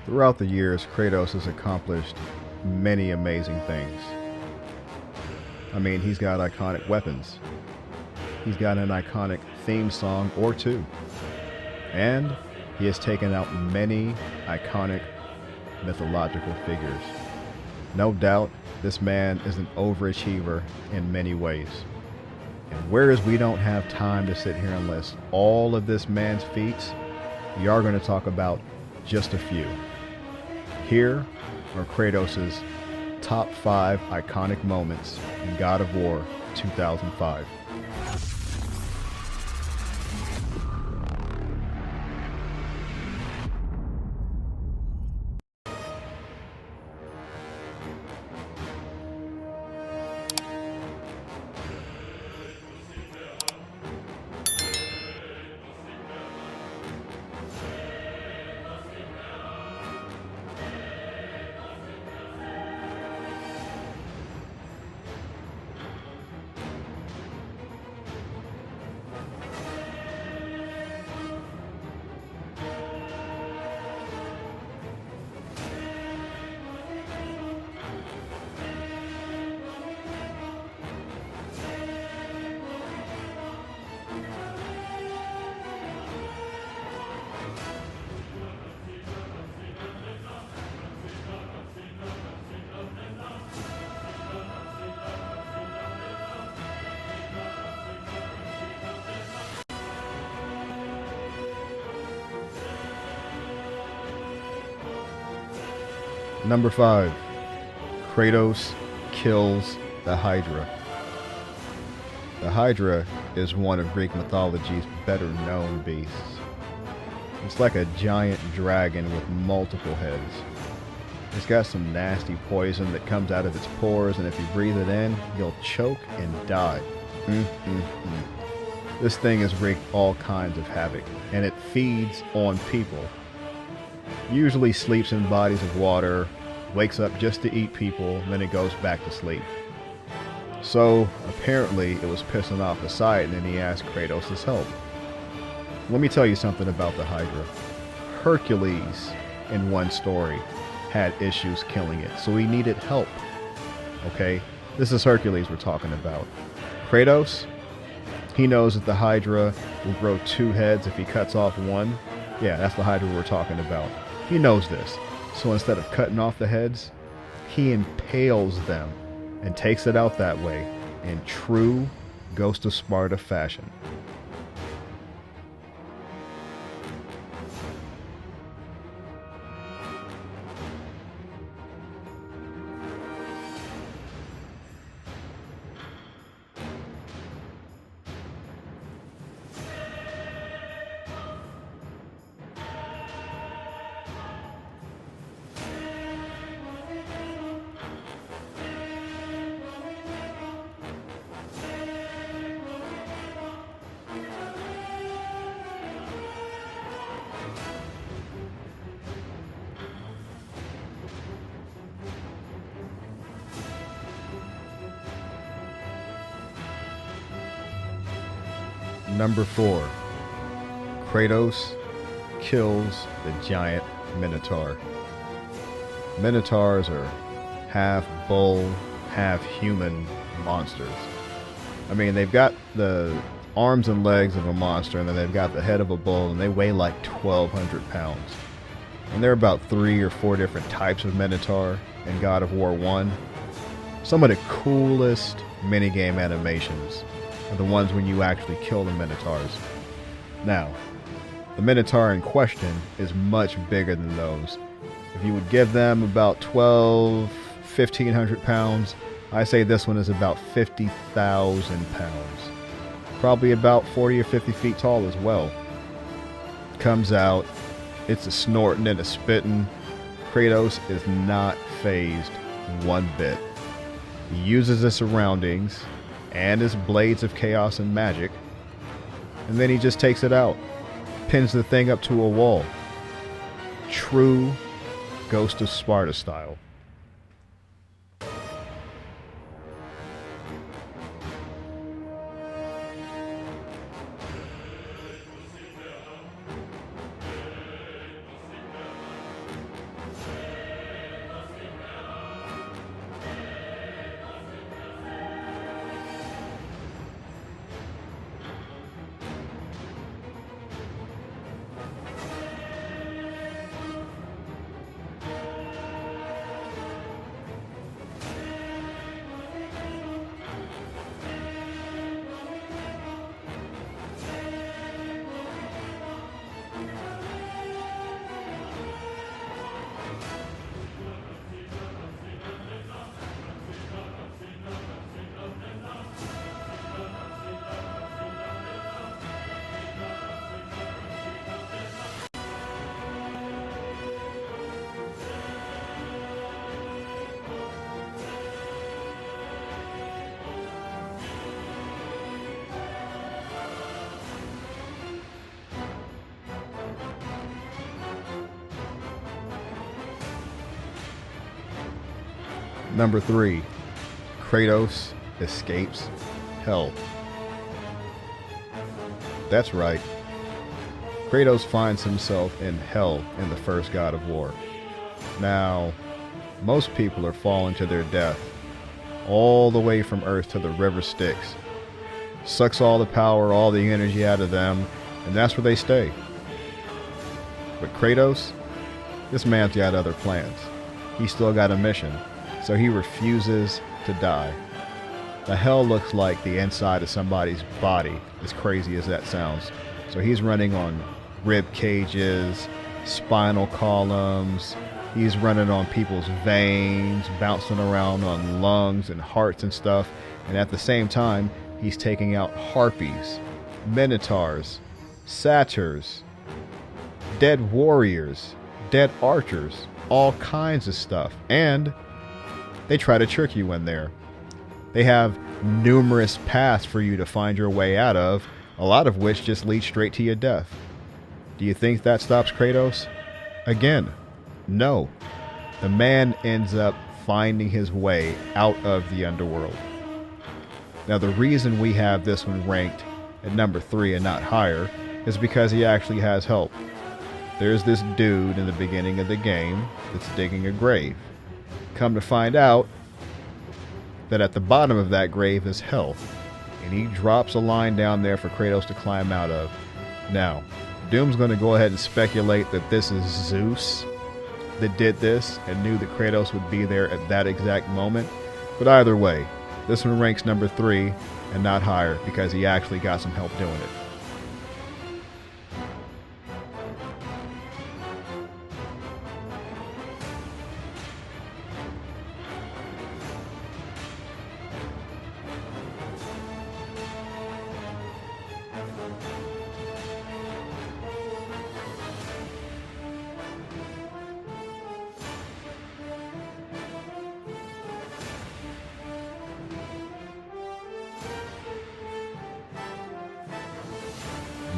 Throughout the years, Kratos has accomplished many amazing things. I mean, he's got iconic weapons. He's got an iconic theme song or two. And he has taken out many iconic mythological figures. No doubt, this man is an overachiever in many ways. And whereas we don't have time to sit here and list all of this man's feats, we are going to talk about just a few. Here are Kratos' top 5 iconic moments in God of War 2005. Number 5. Kratos kills the Hydra. The Hydra is one of Greek mythology's better known beasts. It's like a giant dragon with multiple heads. It's got some nasty poison that comes out of its pores, and if you breathe it in, you'll choke and die. This thing has wreaked all kinds of havoc, and it feeds on people. Usually sleeps in bodies of water, wakes up just to eat people, then it goes back to sleep. So, apparently, it was pissing off Poseidon and he asked Kratos' help. Let me tell you something about the Hydra. Hercules, in one story, had issues killing it, so he needed help. Okay? This is Hercules we're talking about. Kratos, he knows that the Hydra will grow 2 heads if he cuts off one. Yeah, that's the Hydra we're talking about. He knows this. So instead of cutting off the heads, he impales them and takes it out that way in true Ghost of Sparta fashion. Number 4. Kratos kills the giant Minotaur. Minotaurs are half bull, half human monsters. I mean, they've got the arms and legs of a monster, and then they've got the head of a bull, and they weigh like 1,200 pounds. And there are about 3 or 4 different types of Minotaur in God of War 1. Some of the coolest minigame animations are the ones when you actually kill the Minotaurs. Now, the Minotaur in question is much bigger than those. If you would give them about 1,500 pounds, I say this one is about 50,000 pounds. Probably about 40 or 50 feet tall as well. Comes out, it's a snorting and a spitting. Kratos is not fazed one bit. He uses his surroundings and his blades of chaos and magic, and then he just takes it out, pins the thing up to a wall. True Ghost of Sparta style. Number 3, Kratos escapes hell. That's right. Kratos finds himself in hell in the first God of War. Now, most people are falling to their death all the way from Earth to the river Styx. Sucks all the power, all the energy out of them, and that's where they stay. But Kratos, this man's got other plans. He's still got a mission, so he refuses to die. The hell looks like the inside of somebody's body, as crazy as that sounds. So he's running on rib cages, spinal columns, he's running on people's veins, bouncing around on lungs and hearts and stuff, and at the same time, he's taking out harpies, minotaurs, satyrs, dead warriors, dead archers, all kinds of stuff. And they try to trick you in there. They have numerous paths for you to find your way out of, a lot of which just lead straight to your death. Do you think that stops Kratos? Again, no. The man ends up finding his way out of the underworld. Now, the reason we have this one ranked at number 3 and not higher is because he actually has help. There's this dude in the beginning of the game that's digging a grave. Come to find out that at the bottom of that grave is hell, and he drops a line down there for Kratos to climb out of. Now, Doom's going to go ahead and speculate that this is Zeus that did this and knew that Kratos would be there at that exact moment. But either way, this one ranks number 3 and not higher because he actually got some help doing it.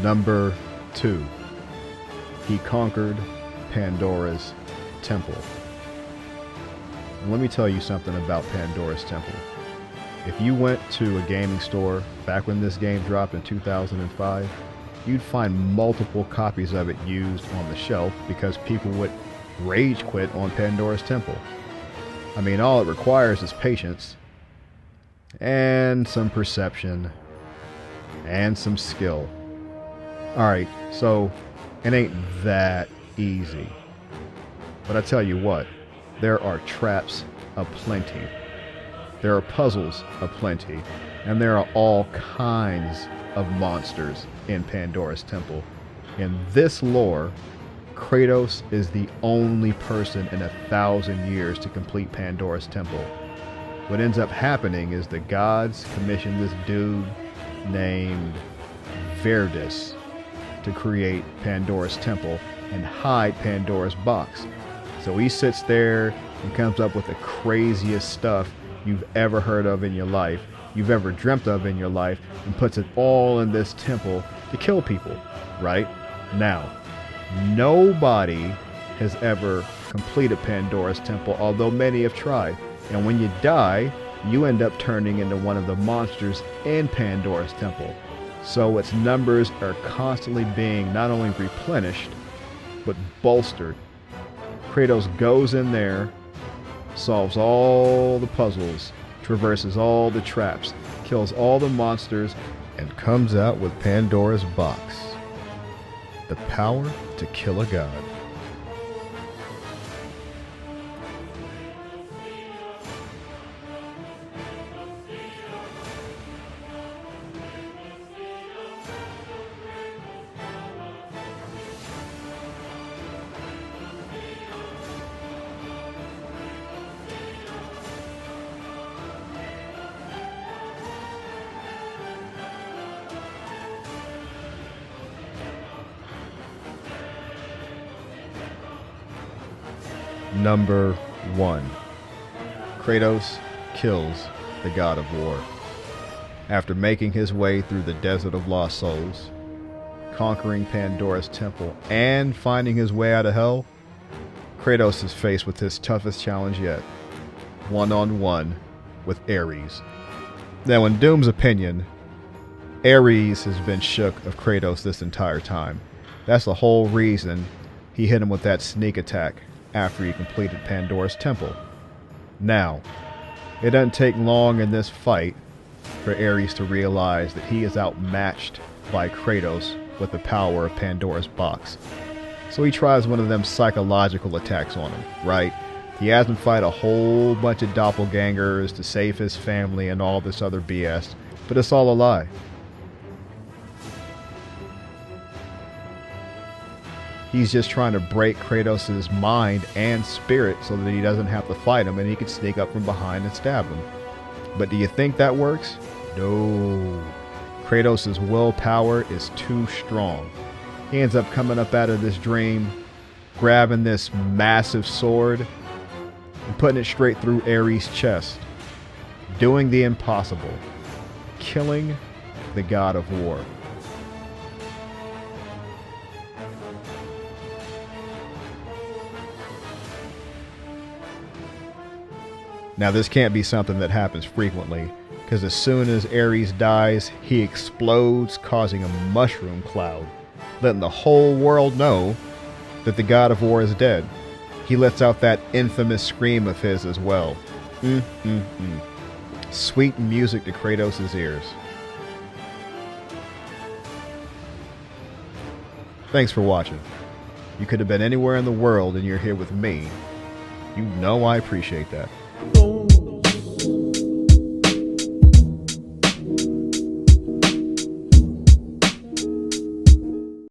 Number 2, he conquered Pandora's temple. And let me tell you something about Pandora's temple. If you went to a gaming store back when this game dropped in 2005, you'd find multiple copies of it used on the shelf because people would rage quit on Pandora's temple. I mean, all it requires is patience and some perception and some skill. Alright, so it ain't that easy. But I tell you what, there are traps aplenty. There are puzzles aplenty. And there are all kinds of monsters in Pandora's temple. In this lore, Kratos is the only person in 1,000 years to complete Pandora's temple. What ends up happening is the gods commission this dude named Verdus to create Pandora's temple and hide Pandora's box. So he sits there and comes up with the craziest stuff you've ever heard of in your life, you've ever dreamt of in your life, and puts it all in this temple to kill people, right? Now, nobody has ever completed Pandora's temple, although many have tried. And when you die, you end up turning into one of the monsters in Pandora's temple. So its numbers are constantly being not only replenished, but bolstered. Kratos goes in there, solves all the puzzles, traverses all the traps, kills all the monsters, and comes out with Pandora's box. The power to kill a god. Number 1. Kratos kills the god of war. After making his way through the Desert of Lost Souls, conquering Pandora's temple, and finding his way out of hell, Kratos is faced with his toughest challenge yet. one-on-one with Ares. Now, in Doom's opinion, Ares has been shook of Kratos this entire time. That's the whole reason he hit him with that sneak attack after he completed Pandora's temple. Now, it doesn't take long in this fight for Ares to realize that he is outmatched by Kratos with the power of Pandora's box. So he tries one of them psychological attacks on him, right? He has him fight a whole bunch of doppelgangers to save his family and all this other BS, but it's all a lie. He's just trying to break Kratos' mind and spirit so that he doesn't have to fight him and he can sneak up from behind and stab him. But do you think that works? No. Kratos' willpower is too strong. He ends up coming up out of this dream, grabbing this massive sword and putting it straight through Ares' chest, doing the impossible, killing the god of war. Now, this can't be something that happens frequently, because as soon as Ares dies, he explodes, causing a mushroom cloud, letting the whole world know that the god of war is dead. He lets out that infamous scream of his as well. Sweet music to Kratos' ears. Thanks for watching. You could have been anywhere in the world and you're here with me. You know I appreciate that.